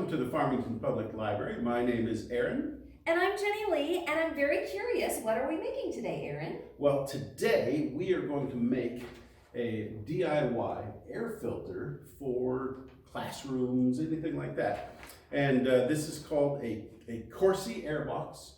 Welcome to the Farmington Public Library. My name is Aaron. And I'm Jenny Lee, and I'm very curious, what are we making today, Aaron? Well, today we are going to make a DIY air filter for classrooms, anything like that. And this is called a Corsi Air Box.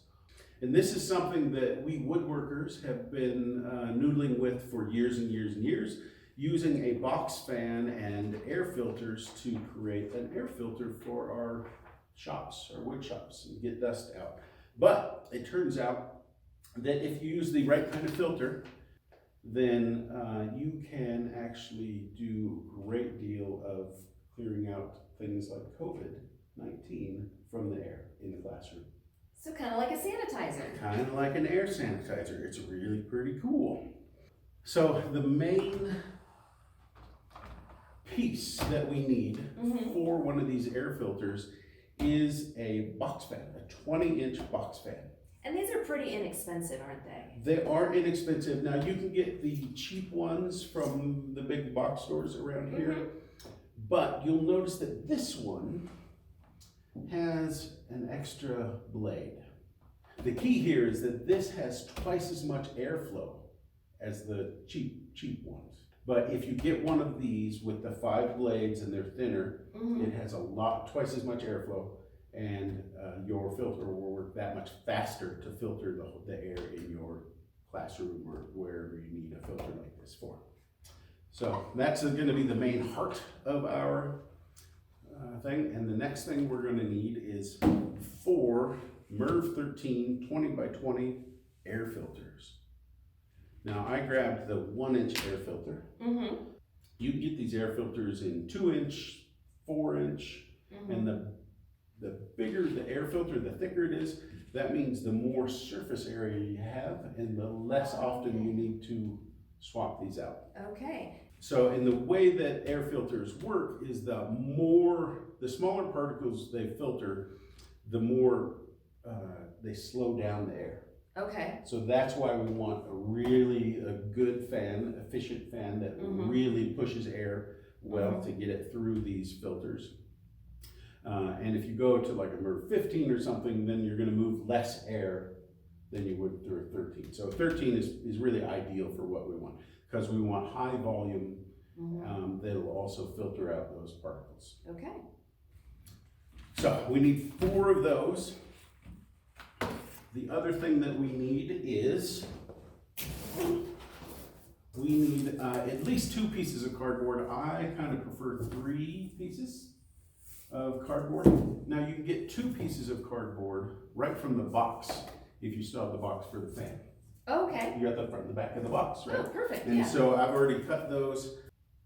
And this is something that we woodworkers have been noodling with for years and years and years, using a box fan and air filters to create an air filter for our shops, our wood shops, and get dust out. But it turns out that if you use the right kind of filter, then you can actually do a great deal of clearing out things like COVID-19 from the air in the classroom. So kind of like a sanitizer. Kind of like an air sanitizer. It's really pretty cool. So the main piece that we need for one of these air filters is a box fan, a 20-inch box fan. And these are pretty inexpensive, aren't they? They are inexpensive. Now you can get the cheap ones from the big box stores around here, but you'll notice that this one has an extra blade. The key here is that this has twice as much airflow as the cheap ones. But if you get one of these with the 5 blades and they're thinner, it has twice as much airflow, and your filter will work that much faster to filter the air in your classroom or wherever you need a filter like this for. So that's going to be the main heart of our thing. And the next thing we're going to need is 4 MERV 13 20 by 20 air filters. Now I grabbed the 1-inch air filter. You can get these air filters in 2-inch, 4-inch, and the bigger the air filter, the thicker it is. That means the more surface area you have and the less often you need to swap these out. Okay. So in the way that air filters work is the smaller particles they filter, the more they slow down the air. Okay. So that's why we want a good fan, efficient fan that really pushes air well to get it through these filters. And if you go to like a MERV 15 or something, then you're going to move less air than you would through a 13. So 13 is really ideal for what we want, because we want high volume that'll also filter out those particles. Okay. So we need 4 of those. The other thing that we need is at least 2 pieces of cardboard. I kind of prefer 3 pieces of cardboard. Now you can get 2 pieces of cardboard right from the box if you still have the box for the fan. Okay. You got the front and the back of the box, right? Oh, perfect. And so I've already cut those.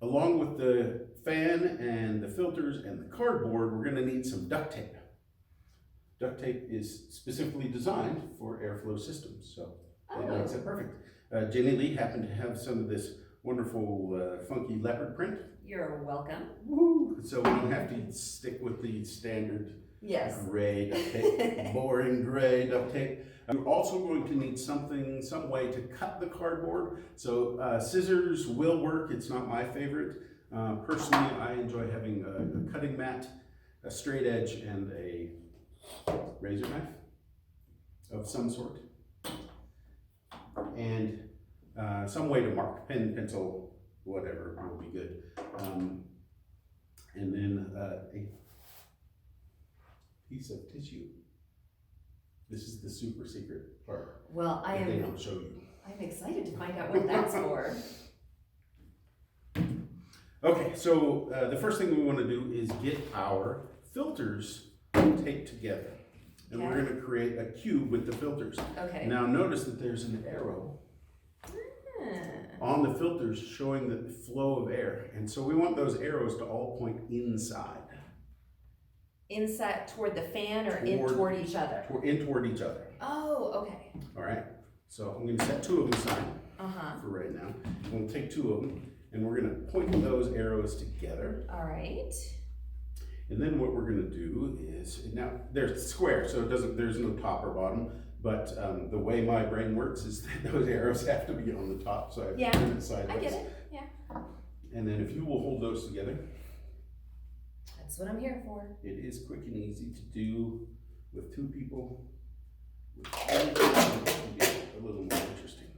Along with the fan and the filters and the cardboard, we're going to need some duct tape. Duct tape is specifically designed for airflow systems, so it makes it perfect. Jenny Lee happened to have some of this wonderful funky leopard print. You're welcome. Woo! So we don't have to stick with the standard gray duct tape, boring gray duct tape. We're also going to need some way to cut the cardboard. So scissors will work. It's not my favorite. Personally, I enjoy having a cutting mat, a straight edge, and a razor knife of some sort, and some way to mark, pen, pencil, whatever will be good, and then a piece of tissue. This is the super secret part. Well, they don't show you. I'm excited to find out what that's for. Okay, so the first thing we want to do is get our filters taped together. And we're going to create a cube with the filters. Okay. Now notice that there's an arrow on the filters showing the flow of air. And so we want those arrows to all point inside. Inside toward the fan or toward each other? Toward each other. Oh, okay. All right. So I'm going to set 2 of them aside for right now. We'll take 2 of them and we're going to point those arrows together. All right. And then what we're going to do is, now they're square, so there's no top or bottom, but the way my brain works is that those arrows have to be on the top, so I turn it sideways. I get it, yeah. And then if you will hold those together. That's what I'm here for. It is quick and easy to do with 2 people. With 3 people, it can get a little more interesting.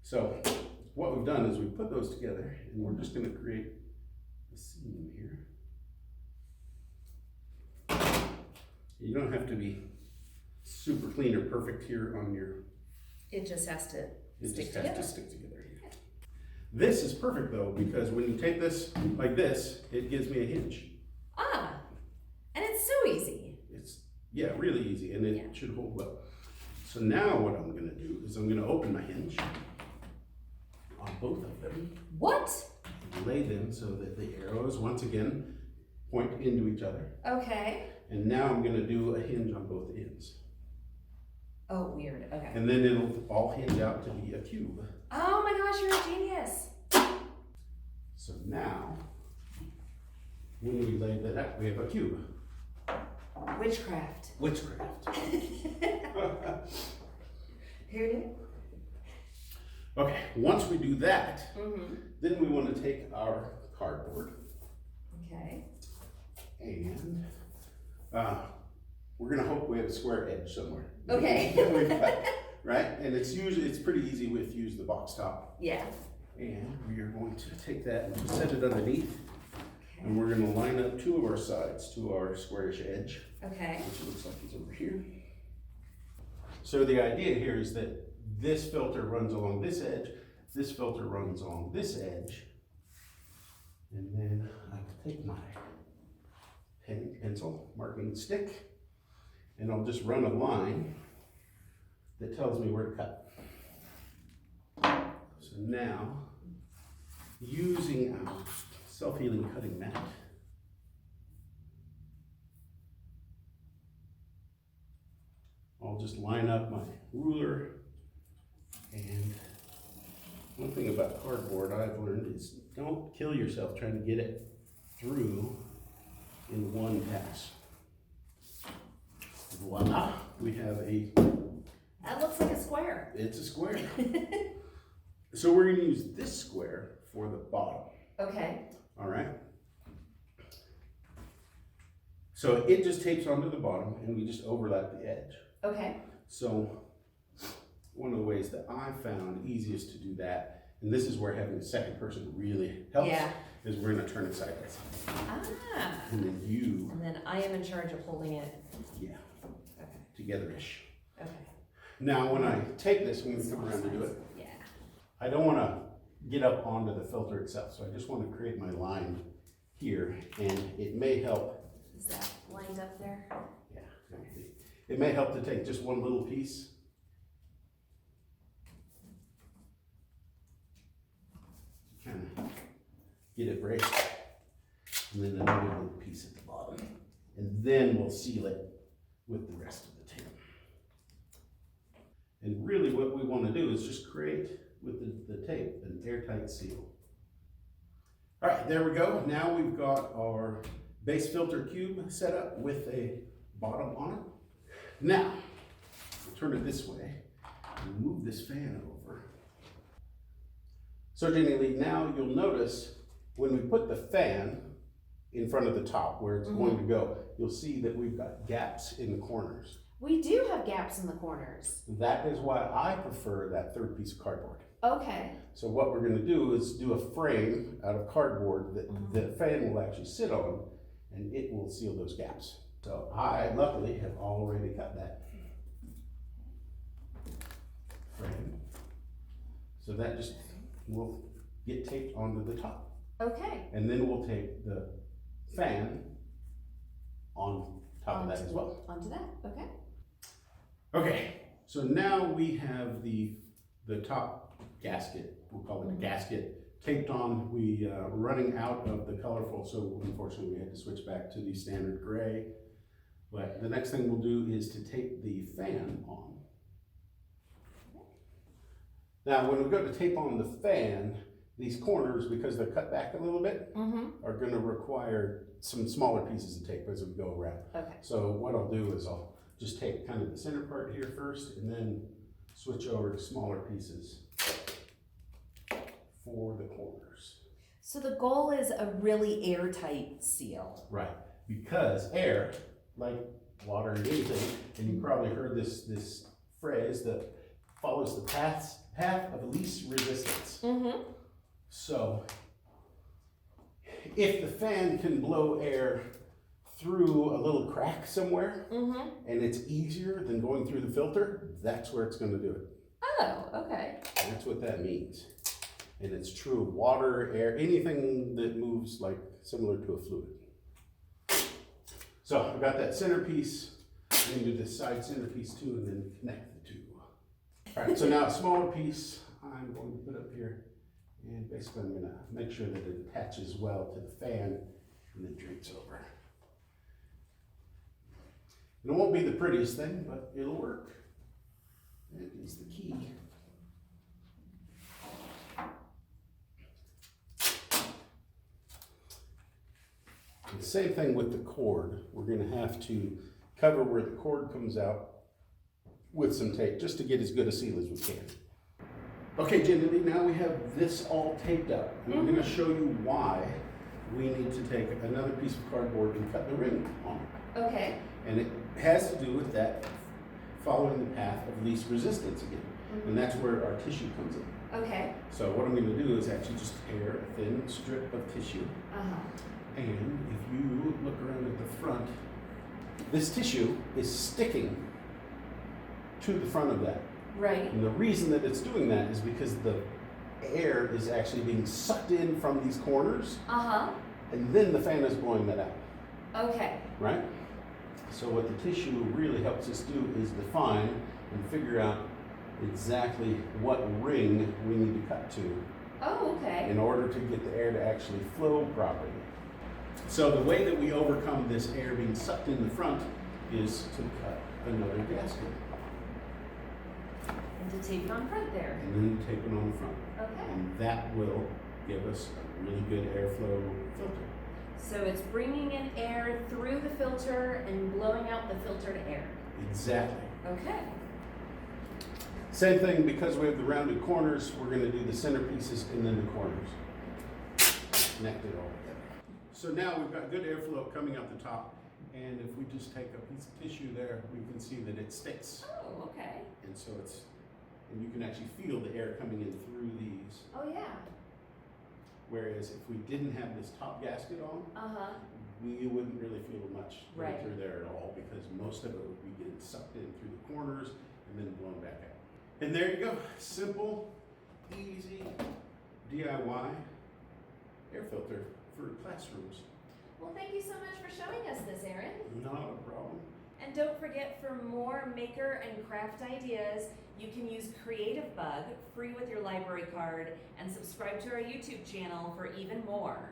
So what we've done is we've put those together, and we're just going to create a seam here. You don't have to be super clean or perfect here on your. It just has to stick Has together. to stick together here. This is perfect though, because when you take this like this, it gives me a hinge. Ah, and it's so easy. It's, yeah, really easy, and it should hold well. So now what I'm gonna do is I'm gonna open my hinge on both of them. What? Lay them so that the arrows, once again, point into each other. Okay. And now I'm gonna do a hinge on both ends. Oh, weird. Okay. And then it'll all hinge out to be a cube. Oh my gosh, you're a genius. So now, when we lay that out, we have a cube. Witchcraft. Witchcraft. Here it is. Okay, once we do that, then we want to take our cardboard Okay. and we're gonna hope we have a square edge somewhere. Okay. We've got, right? And it's pretty easy with use the box top. Yeah. And we are going to take that and set it underneath. And we're gonna line up 2 of our sides to our squarish edge. Okay. Which looks like it's over here. So the idea here is that this filter runs along this edge, this filter runs along this edge, and then I will take my pencil marking stick, and I'll just run a line that tells me where to cut. So now, using our self-healing cutting mat, I'll just line up my ruler, and one thing about cardboard I've learned is don't kill yourself trying to get it through in one pass. Voila, we have That looks like a square. it's a square. So we're gonna use this square for the bottom, Okay. all right? So it just tapes onto the bottom and we just overlap the edge. Okay. So one of the ways that I found easiest to do that, and this is where having a second person really helps, is we're gonna turn it sideways. Ah. And then you, And then I am in charge of holding it. yeah, Okay. together-ish. Okay. Now when I take this, when we come around to do it, Yeah. I don't wanna get up onto the filter itself, so I just wanna create my line here, and it may help. Is that lined up there? Yeah, it may help to take just one little piece. Kind of get it braced, and then another little piece at the bottom. And then we'll seal it with the rest of the tape. And really what we want to do is just create with the tape an airtight seal. All right, there we go. Now we've got our base filter cube set up with a bottom on it. Now, we'll turn it this way and move this fan over. So Jenny Lee, now you'll notice when we put the fan in front of the top where it's going to go, you'll see that we've got gaps in the corners. We do have gaps in the corners. That is why I prefer that third piece of cardboard. Okay. So what we're gonna do is do a frame out of cardboard that the fan will actually sit on, and it will seal those gaps. So I luckily have already cut that frame. So that just will get taped onto the top. Okay. And then we'll tape the fan on top of that as well. Onto that. Okay. Okay, so now we have the top gasket, we'll call it a gasket, taped on. We running out of the colorful, so unfortunately we had to switch back to the standard gray. But the next thing we'll do is to tape the fan on. Now when we go to tape on the fan, these corners, because they're cut back a little bit, are gonna require some smaller pieces of tape as we go around. Okay. So what I'll do is I'll just take kind of the center part here first and then switch over to smaller pieces for the corners. So the goal is a really airtight seal. Right. because air, like water and anything, and you probably heard this phrase that follows the path of least resistance. Mm-hmm. So if the fan can blow air through a little crack somewhere, Mm-hmm. and it's easier than going through the filter, that's where it's gonna do it. Oh, okay. That's what that means. And it's true of water, air, anything that moves like similar to a fluid. So I've got that centerpiece. I'm gonna do this side centerpiece too, and then connect the two. All right, so now a smaller piece I'm going to put up here, and basically I'm gonna make sure that it attaches well to the fan and then drapes over. And it won't be the prettiest thing, but it'll work. That is the key. And the same thing with the cord. We're gonna have to cover where the cord comes out with some tape, just to get as good a seal as we can. Okay, Jenny, now we have this all taped up. And I'm gonna show you why we need to take another piece of cardboard and cut the ring on it. Okay. And it has to do with that following the path of least resistance again. And that's where our tissue comes in. Okay. So what I'm gonna do is actually just tear a thin strip of tissue. Uh-huh. And if you look around at the front, this tissue is sticking to the front of that. Right. And the reason that it's doing that is because the air is actually being sucked in from these corners, Uh-huh. and then the fan is blowing that out, Okay. right? So what the tissue really helps us do is define and figure out exactly what ring we need to cut to Oh, okay. in order to get the air to actually flow properly. So the way that we overcome this air being sucked in the front is to cut another gasket. And to tape it on front there. And then tape it on the front. Okay. And that will give us a really good airflow filter. So it's bringing in air through the filter and blowing out the filtered air. Exactly. Okay. Same thing, because we have the rounded corners, we're gonna do the centerpieces and then the corners. Connect it all together. So now we've got good airflow coming out the top, and if we just take a piece of tissue there, we can see that it sticks. Oh, okay. And so and you can actually feel the air coming in through these. Oh, yeah. Whereas if we didn't have this top gasket on, Uh-huh. we wouldn't really feel much going Right. through there at all, because most of it would be getting sucked in through the corners and then blown back out. And there you go, simple, easy DIY air filter for classrooms. Well, thank you so much for showing us this, Aaron. Not a problem. And don't forget, for more maker and craft ideas, you can use Creative Bug, free with your library card, and subscribe to our YouTube channel for even more.